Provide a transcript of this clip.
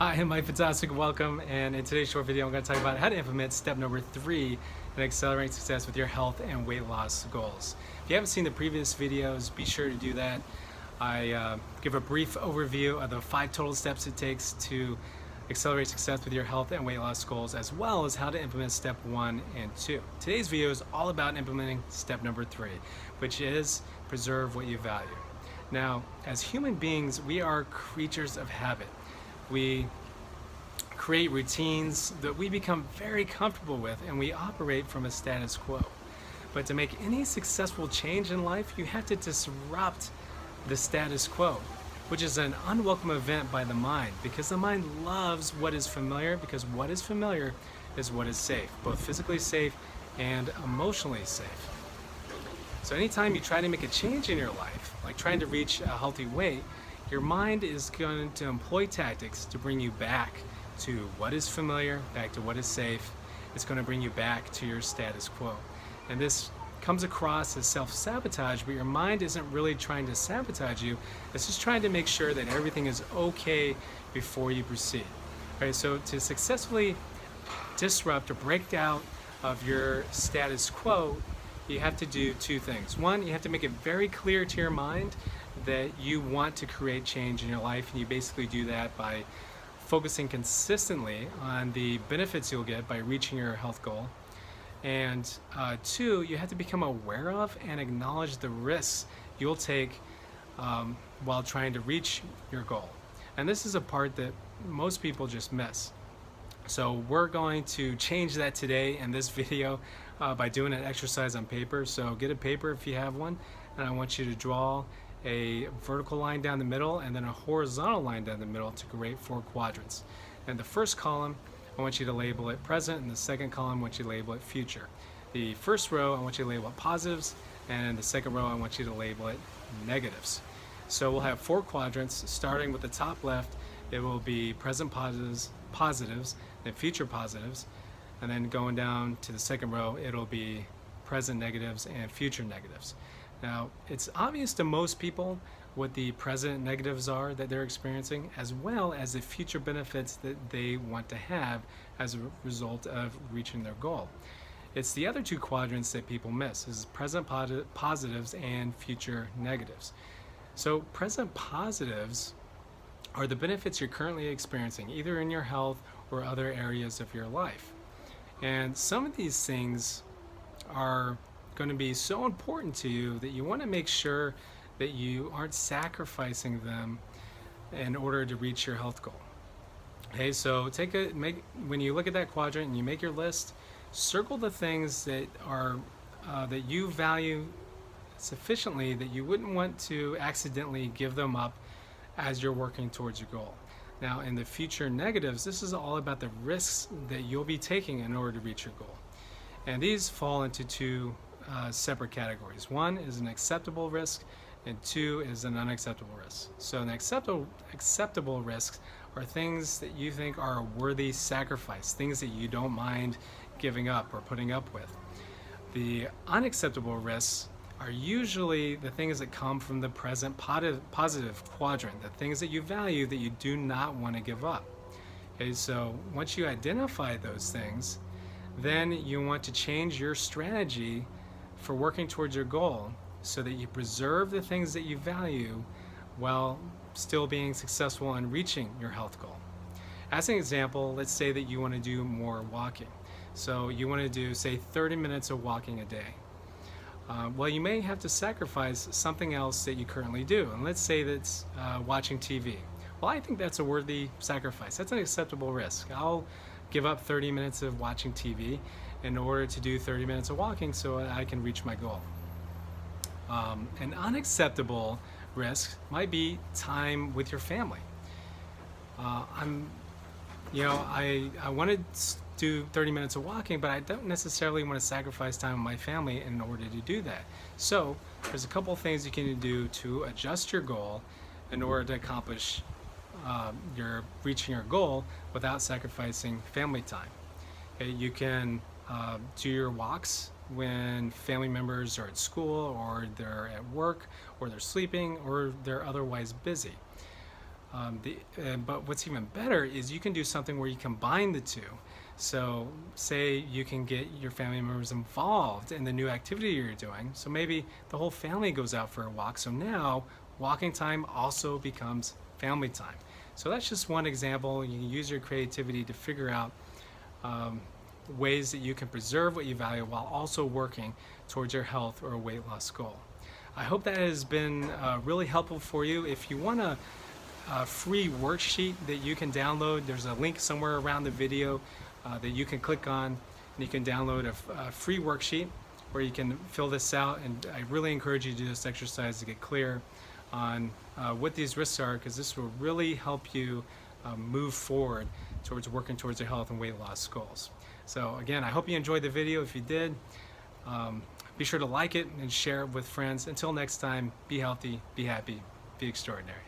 Hi, my fantastic welcome, and in today's short video I'm going to talk about how to implement step number 3 in accelerating success with your health and weight loss goals. If you haven't seen the previous videos, be sure to do that. I give a brief overview of the 5 total steps it takes to accelerate success with your health and weight loss goals, as well as how to implement step 1 and 2. Today's video is all about implementing step number 3, which is preserve what you value. Now, as human beings, we are creatures of habit. We create routines that we become very comfortable with, and we operate from a status quo. But to make any successful change in life, you have to disrupt the status quo, which is an unwelcome event by the mind, because the mind loves what is familiar, because what is familiar is what is safe, both physically safe and emotionally safe. So anytime you try to make a change in your life, like trying to reach a healthy weight, your mind is going to employ tactics to bring you back to what is familiar, back to what is safe. It's going to bring you back to your status quo. And this comes across as self-sabotage, but your mind isn't really trying to sabotage you. It's just trying to make sure that everything is okay before you proceed. All right, so to successfully disrupt or break out of your status quo, you have to do 2 things. One, you have to make it very clear to your mind that you want to create change in your life, and you basically do that by focusing consistently on the benefits you'll get by reaching your health goal. And 2, you have to become aware of and acknowledge the risks you'll take while trying to reach your goal. And this is a part that most people just miss. So we're going to change that today in this video by doing an exercise on paper. So get a paper if you have one, and I want you to draw a vertical line down the middle and then a horizontal line down the middle to create 4 quadrants. And the first column, I want you to label it present, and the second column, I want you to label it future. The first row, I want you to label it positives, and the second row, I want you to label it negatives. So we'll have 4 quadrants, starting with the top left. It will be present positives, then future positives, and then going down to the second row, it'll be present negatives and future negatives. Now, it's obvious to most people what the present negatives are that they're experiencing, as well as the future benefits that they want to have as a result of reaching their goal. It's the other 2 quadrants that people miss, is present positives and future negatives. So present positives are the benefits you're currently experiencing, either in your health or other areas of your life. And some of these things are going to be so important to you that you want to make sure that you aren't sacrificing them in order to reach your health goal. Okay, so when you look at that quadrant and you make your list, circle the things that are that you value sufficiently that you wouldn't want to accidentally give them up as you're working towards your goal. Now, in the future negatives, this is all about the risks that you'll be taking in order to reach your goal. And these fall into 2 separate categories. 1 is an acceptable risk, and 2 is an unacceptable risk. So an acceptable risks are things that you think are a worthy sacrifice, things that you don't mind giving up or putting up with. The unacceptable risks are usually the things that come from the present positive quadrant, the things that you value that you do not want to give up. Okay, so once you identify those things, then you want to change your strategy for working towards your goal so that you preserve the things that you value while still being successful in reaching your health goal. As an example, let's say that you want to do more walking. So you want to do, say, 30 minutes of walking a day. Well, you may have to sacrifice something else that you currently do. And let's say that's watching TV. Well, I think that's a worthy sacrifice. That's an acceptable risk. I'll give up 30 minutes of watching TV in order to do 30 minutes of walking so I can reach my goal. An unacceptable risk might be time with your family. I want to do 30 minutes of walking, but I don't necessarily want to sacrifice time with my family in order to do that. So there's a couple things you can do to adjust your goal in order to accomplish reaching your goal without sacrificing family time. Okay, you can do your walks when family members are at school or they're at work or they're sleeping or they're otherwise busy. But what's even better is you can do something where you combine the two. So say you can get your family members involved in the new activity you're doing. So maybe the whole family goes out for a walk. So now walking time also becomes family time. So that's just one example. You can use your creativity to figure out ways that you can preserve what you value while also working towards your health or weight loss goal. I hope that has been really helpful for you. If you want a free worksheet that you can download, there's a link somewhere around the video that you can click on, and you can download a free worksheet where you can fill this out. And I really encourage you to do this exercise to get clear on what these risks are, because this will really help you move forward towards working towards your health and weight loss goals. So again, I hope you enjoyed the video. If you did, be sure to like it and share it with friends. Until next time, be healthy, be happy, be extraordinary.